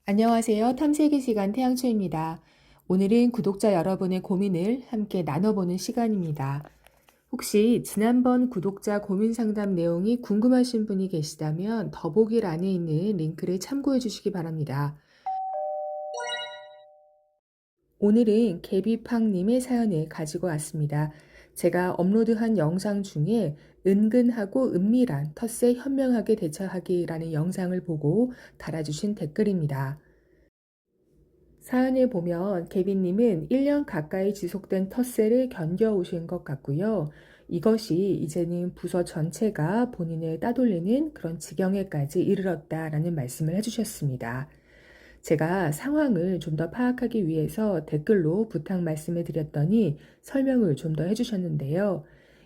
안녕하세요. 탐색의 시간 태양초입니다. 오늘은 구독자 여러분의 고민을 함께 나눠보는 시간입니다. 혹시 지난번 구독자 고민 상담 내용이 궁금하신 분이 계시다면 더보기란에 있는 링크를 참고해 주시기 바랍니다. 오늘은 개비팡님의 사연을 가지고 왔습니다. 제가 업로드한 영상 중에 은근하고 은밀한 텃세 현명하게 대처하기라는 영상을 보고 달아주신 댓글입니다. 사연을 보면 개비님은 1년 가까이 지속된 텃세를 견뎌오신 것 같고요. 이것이 이제는 부서 전체가 본인을 따돌리는 그런 지경에까지 이르렀다라는 말씀을 해주셨습니다. 제가 상황을 좀 더 파악하기 위해서 댓글로 부탁 말씀을 드렸더니 설명을 좀 더 해주셨는데요.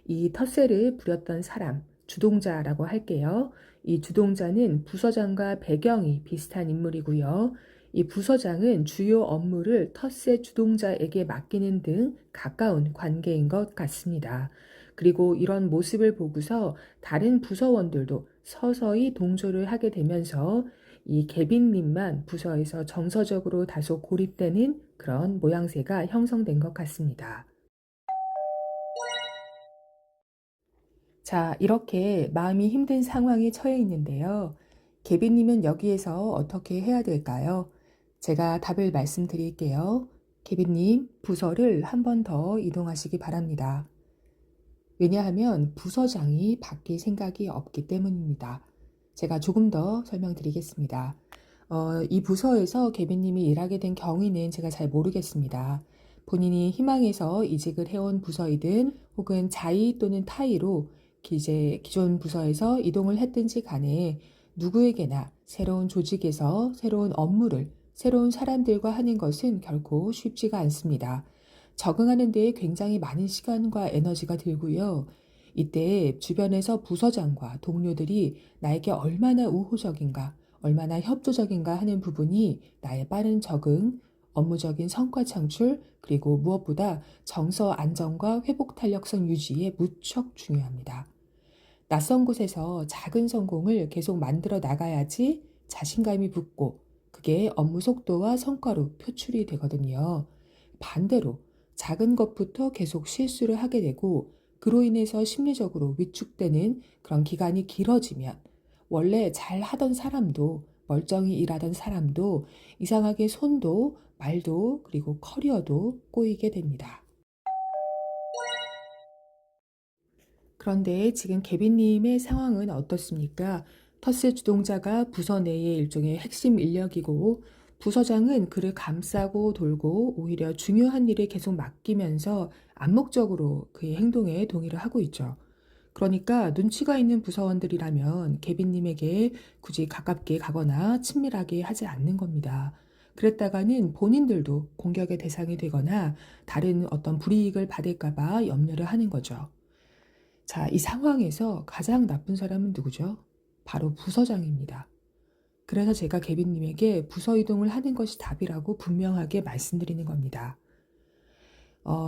이 텃세를 부렸던 사람, 주동자라고 할게요. 이 주동자는 부서장과 배경이 비슷한 인물이고요. 이 부서장은 주요 업무를 텃세 주동자에게 맡기는 등 가까운 관계인 것 같습니다. 그리고 이런 모습을 보고서 다른 부서원들도 서서히 동조를 하게 되면서 이 개빈님만 부서에서 정서적으로 다소 고립되는 그런 모양새가 형성된 것 같습니다. 자, 이렇게 마음이 힘든 상황에 처해 있는데요. 개빈님은 여기에서 어떻게 해야 될까요? 제가 답을 말씀드릴게요. 개빈님, 부서를 한 번 더 이동하시기 바랍니다. 왜냐하면 부서장이 바뀔 생각이 없기 때문입니다. 제가 조금 더 설명드리겠습니다. 이 부서에서 개빈님이 일하게 된 경위는 제가 잘 모르겠습니다. 본인이 희망해서 이직을 해온 부서이든 혹은 자의 또는 타의로 이제 기존 부서에서 이동을 했든지 간에 누구에게나 새로운 조직에서 새로운 업무를 새로운 사람들과 하는 것은 결코 쉽지가 않습니다. 적응하는 데에 굉장히 많은 시간과 에너지가 들고요. 이때 주변에서 부서장과 동료들이 나에게 얼마나 우호적인가, 얼마나 협조적인가 하는 부분이 나의 빠른 적응, 업무적인 성과 창출, 그리고 무엇보다 정서 안정과 회복 탄력성 유지에 무척 중요합니다. 낯선 곳에서 작은 성공을 계속 만들어 나가야지 자신감이 붙고 그게 업무 속도와 성과로 표출이 되거든요. 반대로 작은 것부터 계속 실수를 하게 되고 그로 인해서 심리적으로 위축되는 그런 기간이 길어지면 원래 잘 하던 사람도 멀쩡히 일하던 사람도 이상하게 손도 말도 그리고 커리어도 꼬이게 됩니다. 그런데 지금 개빈님의 상황은 어떻습니까? 터스 주동자가 부서 내의 일종의 핵심 인력이고 부서장은 그를 감싸고 돌고 오히려 중요한 일을 계속 맡기면서 암묵적으로 그의 행동에 동의를 하고 있죠. 그러니까 눈치가 있는 부서원들이라면 개빈님에게 굳이 가깝게 가거나 친밀하게 하지 않는 겁니다. 그랬다가는 본인들도 공격의 대상이 되거나 다른 어떤 불이익을 받을까봐 염려를 하는 거죠. 자, 이 상황에서 가장 나쁜 사람은 누구죠? 바로 부서장입니다. 그래서 제가 개빈님에게 부서 이동을 하는 것이 답이라고 분명하게 말씀드리는 겁니다.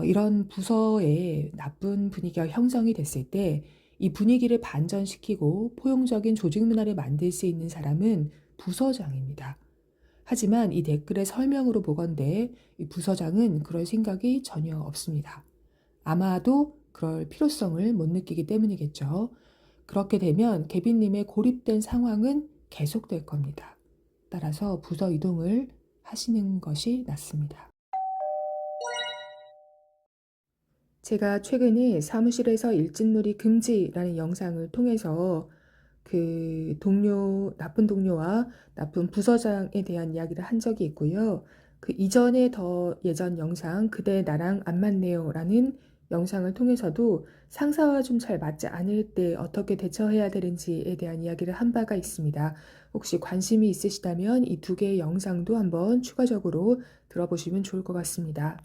이런 부서에 나쁜 분위기가 형성이 됐을 때 이 분위기를 반전시키고 포용적인 조직 문화를 만들 수 있는 사람은 부서장입니다. 하지만 이 댓글의 설명으로 보건대 이 부서장은 그럴 생각이 전혀 없습니다. 아마도 그럴 필요성을 못 느끼기 때문이겠죠. 그렇게 되면 개빈님의 고립된 상황은 계속될 겁니다. 따라서 부서 이동을 하시는 것이 낫습니다. 제가 최근에 사무실에서 일진놀이 금지라는 영상을 통해서 그 나쁜 동료와 나쁜 부서장에 대한 이야기를 한 적이 있고요. 그 이전에 더 예전 영상, 그대 나랑 안 맞네요 라는 영상을 통해서도 상사와 좀 잘 맞지 않을 때 어떻게 대처해야 되는지에 대한 이야기를 한 바가 있습니다. 혹시 관심이 있으시다면 이 두 개의 영상도 한번 추가적으로 들어보시면 좋을 것 같습니다.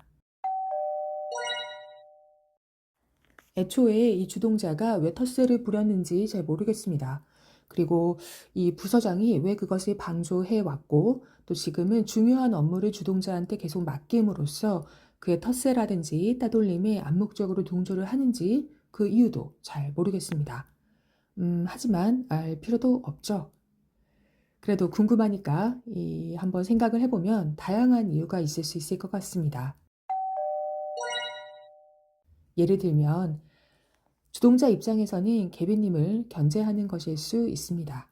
애초에 이 주동자가 왜 텃세를 부렸는지 잘 모르겠습니다. 그리고 이 부서장이 왜 그것을 방조해 왔고 또 지금은 중요한 업무를 주동자한테 계속 맡김으로써 그의 텃세라든지 따돌림에 암묵적으로 동조를 하는지 그 이유도 잘 모르겠습니다. 하지만 알 필요도 없죠. 그래도 궁금하니까 한번 생각을 해보면 다양한 이유가 있을 수 있을 것 같습니다. 예를 들면 주동자 입장에서는 계비님을 견제하는 것일 수 있습니다.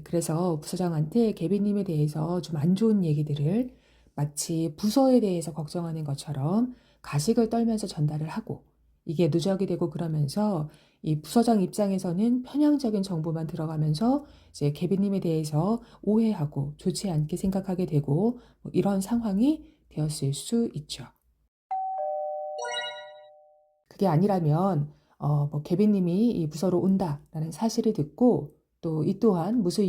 그래서 부서장한테 계비님에 대해서 좀 안 좋은 얘기들을 마치 부서에 대해서 걱정하는 것처럼 가식을 떨면서 전달을 하고, 이게 누적이 되고 그러면서 이 부서장 입장에서는 편향적인 정보만 들어가면서 이제 계비님에 대해서 오해하고 좋지 않게 생각하게 되고, 뭐 이런 상황이 되었을 수 있죠. 그게 아니라면 뭐 계비님이 이 부서로 온다라는 사실을 듣고, 또 이 또한 무슨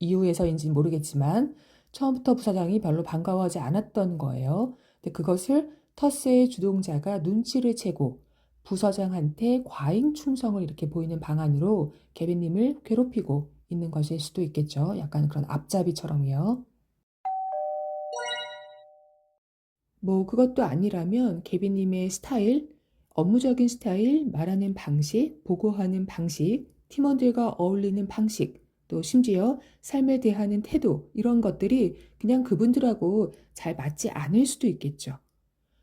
이유에서인지 모르겠지만 처음부터 부사장이 별로 반가워하지 않았던 거예요. 근데 그것을 터스의 주동자가 눈치를 채고 부서장한테 과잉 충성을 이렇게 보이는 방안으로 계비님을 괴롭히고 있는 것일 수도 있겠죠. 약간 그런 앞잡이처럼요. 뭐 그것도 아니라면 계비님의 스타일, 업무적인 스타일, 말하는 방식, 보고하는 방식, 팀원들과 어울리는 방식, 또 심지어 삶에 대하는 태도, 이런 것들이 그냥 그분들하고 잘 맞지 않을 수도 있겠죠.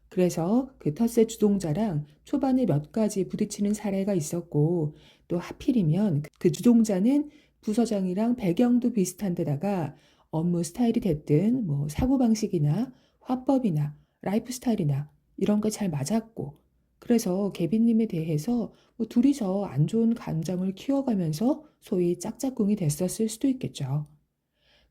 그래서 그 텃세 주동자랑 초반에 몇 가지 부딪히는 사례가 있었고, 또 하필이면 그 주동자는 부서장이랑 배경도 비슷한 데다가 업무 스타일이 됐든 뭐 사고방식이나 화법이나 라이프 스타일이나 이런 거 잘 맞았고, 그래서 계비님에 대해서 뭐 둘이서 안 좋은 감정을 키워가면서 소위 짝짝꿍이 됐었을 수도 있겠죠.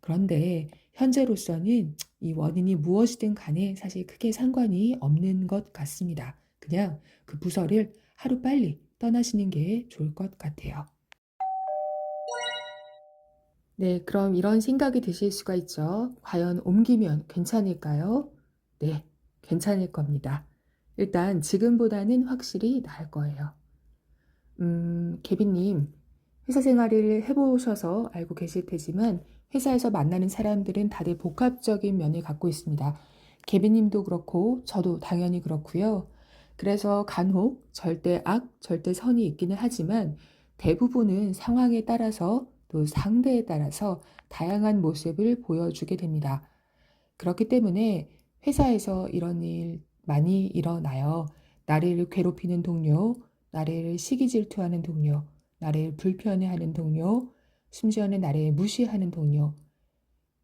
그런데 현재로서는 이 원인이 무엇이든 간에 사실 크게 상관이 없는 것 같습니다. 그냥 그 부서를 하루빨리 떠나시는 게 좋을 것 같아요. 네, 그럼 이런 생각이 드실 수가 있죠. 과연 옮기면 괜찮을까요? 네, 괜찮을 겁니다. 일단 지금보다는 확실히 나을 거예요. 케빈님, 회사 생활을 해보셔서 알고 계실 테지만 회사에서 만나는 사람들은 다들 복합적인 면을 갖고 있습니다. 케빈님도 그렇고 저도 당연히 그렇고요. 그래서 간혹 절대 악, 절대 선이 있기는 하지만 대부분은 상황에 따라서 또 상대에 따라서 다양한 모습을 보여주게 됩니다. 그렇기 때문에 회사에서 이런 일 많이 일어나요. 나를 괴롭히는 동료, 나를 시기 질투하는 동료, 나를 불편해하는 동료, 심지어는 나를 무시하는 동료.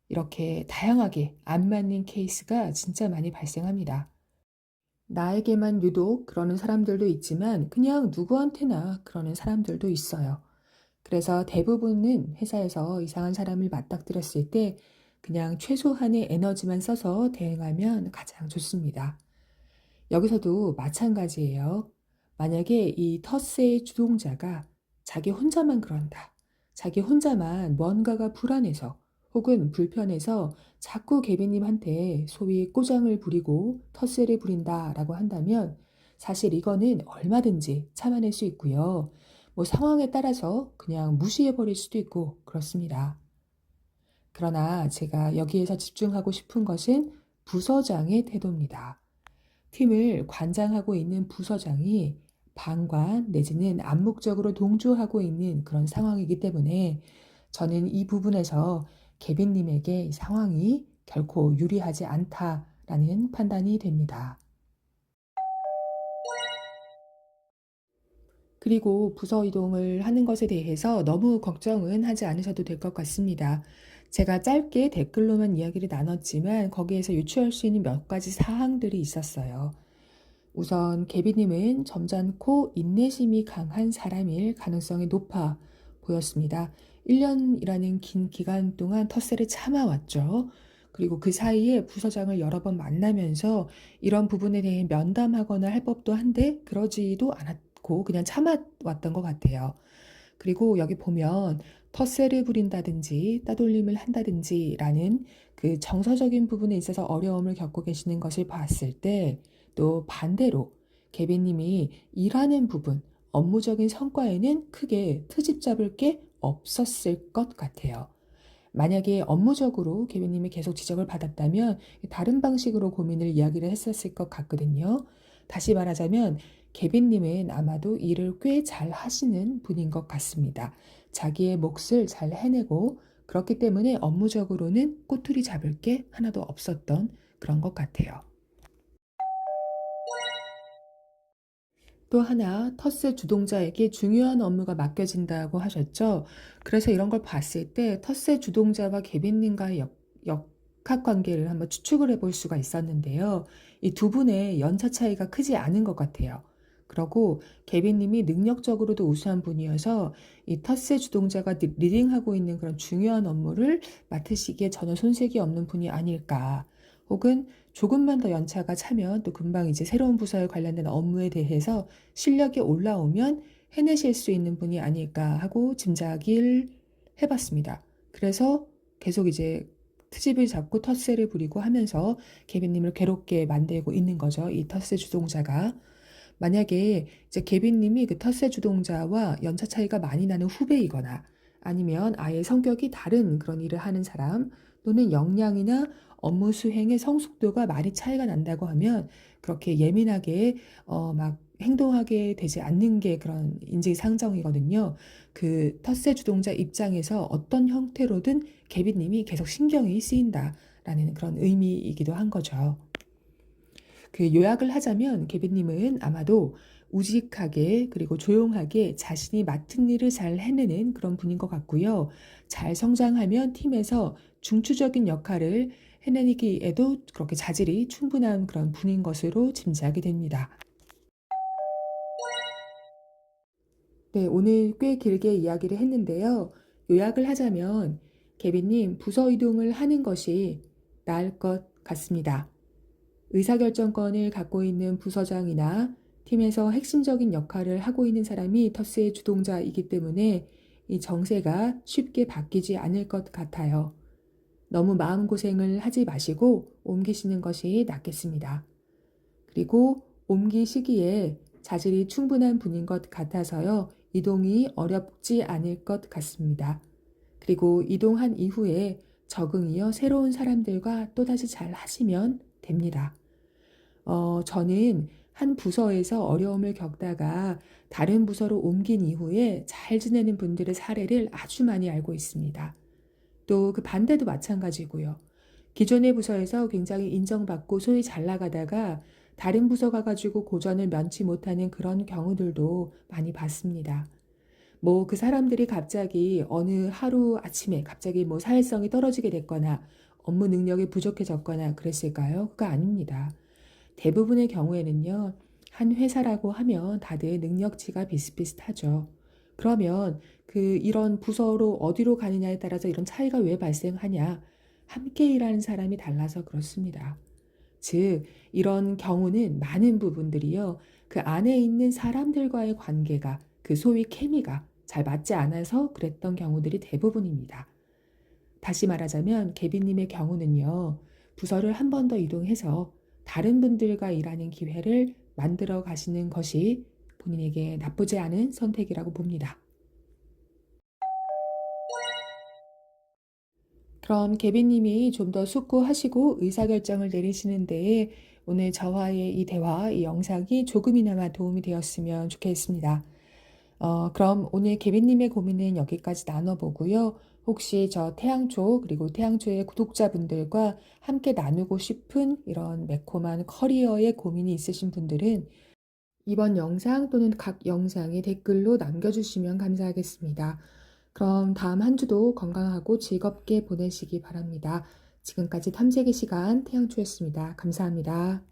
이렇게 다양하게 안 맞는 케이스가 진짜 많이 발생합니다. 나에게만 유독 그러는 사람들도 있지만 그냥 누구한테나 그러는 사람들도 있어요. 그래서 대부분은 회사에서 이상한 사람을 맞닥뜨렸을 때 그냥 최소한의 에너지만 써서 대응하면 가장 좋습니다. 여기서도 마찬가지예요. 만약에 이 터스의 주동자가 자기 혼자만 그런다, 자기 혼자만 뭔가가 불안해서 혹은 불편해서 자꾸 계비님한테 소위 꼬장을 부리고 텃세를 부린다라고 한다면 사실 이거는 얼마든지 참아낼 수 있고요. 뭐 상황에 따라서 그냥 무시해버릴 수도 있고 그렇습니다. 그러나 제가 여기에서 집중하고 싶은 것은 부서장의 태도입니다. 팀을 관장하고 있는 부서장이 방관 내지는 암묵적으로 동조하고 있는 그런 상황이기 때문에 저는 이 부분에서 계빈님에게 이 상황이 결코 유리하지 않다라는 판단이 됩니다. 그리고 부서 이동을 하는 것에 대해서 너무 걱정은 하지 않으셔도 될 것 같습니다. 제가 짧게 댓글로만 이야기를 나눴지만 거기에서 유추할 수 있는 몇 가지 사항들이 있었어요. 우선 계비님은 점잖고 인내심이 강한 사람일 가능성이 높아 보였습니다. 1년이라는 긴 기간 동안 텃세를 참아왔죠. 그리고 그 사이에 부서장을 여러 번 만나면서 이런 부분에 대해 면담하거나 할 법도 한데 그러지도 않았고 그냥 참아왔던 것 같아요. 그리고 여기 보면 텃세를 부린다든지 따돌림을 한다든지라는 그 정서적인 부분에 있어서 어려움을 겪고 계시는 것을 봤을 때 또 반대로 계비님이 일하는 부분, 업무적인 성과에는 크게 트집 잡을 게 없었을 것 같아요. 만약에 업무적으로 계비님이 계속 지적을 받았다면 다른 방식으로 고민을 이야기를 했었을 것 같거든요. 다시 말하자면 계빈님은 아마도 일을 꽤 잘 하시는 분인 것 같습니다. 자기의 몫을 잘 해내고 그렇기 때문에 업무적으로는 꼬투리 잡을 게 하나도 없었던 그런 것 같아요. 또 하나, 텃세 주동자에게 중요한 업무가 맡겨진다고 하셨죠. 그래서 이런 걸 봤을 때 텃세 주동자와 계빈님과의 역학 관계를 한번 추측을 해볼 수가 있었는데요. 이 두 분의 연차 차이가 크지 않은 것 같아요. 그리고 계빈님이 능력적으로도 우수한 분이어서 이 텃세 주동자가 리딩하고 있는 그런 중요한 업무를 맡으시기에 전혀 손색이 없는 분이 아닐까. 혹은 조금만 더 연차가 차면 또 금방 이제 새로운 부서에 관련된 업무에 대해서 실력이 올라오면 해내실 수 있는 분이 아닐까 하고 짐작을 해봤습니다. 그래서 계속 이제 트집을 잡고 텃세를 부리고 하면서 케빈님을 괴롭게 만들고 있는 거죠. 이 텃세 주동자가. 만약에 이제 케빈님이 그 텃세 주동자와 연차 차이가 많이 나는 후배이거나 아니면 아예 성격이 다른 그런 일을 하는 사람 또는 역량이나 업무 수행의 성숙도가 많이 차이가 난다고 하면 그렇게 예민하게 막 행동하게 되지 않는 게 그런 인지상정이거든요. 그 텃세 주동자 입장에서 어떤 형태로든 계비님이 계속 신경이 쓰인다라는 그런 의미이기도 한 거죠. 그 요약을 하자면 계비님은 아마도 우직하게 그리고 조용하게 자신이 맡은 일을 잘 해내는 그런 분인 것 같고요. 잘 성장하면 팀에서 중추적인 역할을 해내기에도 그렇게 자질이 충분한 그런 분인 것으로 짐작이 됩니다. 네, 오늘 꽤 길게 이야기를 했는데요. 요약을 하자면 계비님 부서 이동을 하는 것이 나을 것 같습니다. 의사결정권을 갖고 있는 부서장이나 팀에서 핵심적인 역할을 하고 있는 사람이 터스의 주동자이기 때문에 이 정세가 쉽게 바뀌지 않을 것 같아요. 너무 마음고생을 하지 마시고 옮기시는 것이 낫겠습니다. 그리고 옮기시기에 자질이 충분한 분인 것 같아서요. 이동이 어렵지 않을 것 같습니다. 그리고 이동한 이후에 적응이요. 새로운 사람들과 또다시 잘 하시면 됩니다. 저는 한 부서에서 어려움을 겪다가 다른 부서로 옮긴 이후에 잘 지내는 분들의 사례를 아주 많이 알고 있습니다. 또 그 반대도 마찬가지고요. 기존의 부서에서 굉장히 인정받고 소위 잘 나가다가 다른 부서 가가지고 고전을 면치 못하는 그런 경우들도 많이 봤습니다. 뭐 그 사람들이 갑자기 어느 하루 아침에 갑자기 뭐 사회성이 떨어지게 됐거나 업무 능력이 부족해졌거나 그랬을까요? 그거 아닙니다. 대부분의 경우에는요, 한 회사라고 하면 다들 능력치가 비슷비슷하죠. 그러면 이런 부서로 어디로 가느냐에 따라서 이런 차이가 왜 발생하냐? 함께 일하는 사람이 달라서 그렇습니다. 즉, 이런 경우는 많은 부분들이요, 그 안에 있는 사람들과의 관계가 그 소위 케미가 잘 맞지 않아서 그랬던 경우들이 대부분입니다. 다시 말하자면 개비님의 경우는요. 부서를 한 번 더 이동해서 다른 분들과 일하는 기회를 만들어 가시는 것이 본인에게 나쁘지 않은 선택이라고 봅니다. 그럼 개비님이 좀 더 숙고하시고 의사결정을 내리시는 데에 오늘 저와의 이 대화, 이 영상이 조금이나마 도움이 되었으면 좋겠습니다. 그럼 오늘 개비님의 고민은 여기까지 나눠보고요. 혹시 저 태양초 그리고 태양초의 구독자분들과 함께 나누고 싶은 이런 매콤한 커리어의 고민이 있으신 분들은 이번 영상 또는 각 영상에 댓글로 남겨주시면 감사하겠습니다. 그럼 다음 한 주도 건강하고 즐겁게 보내시기 바랍니다. 지금까지 탐색의 시간 태양초였습니다. 감사합니다.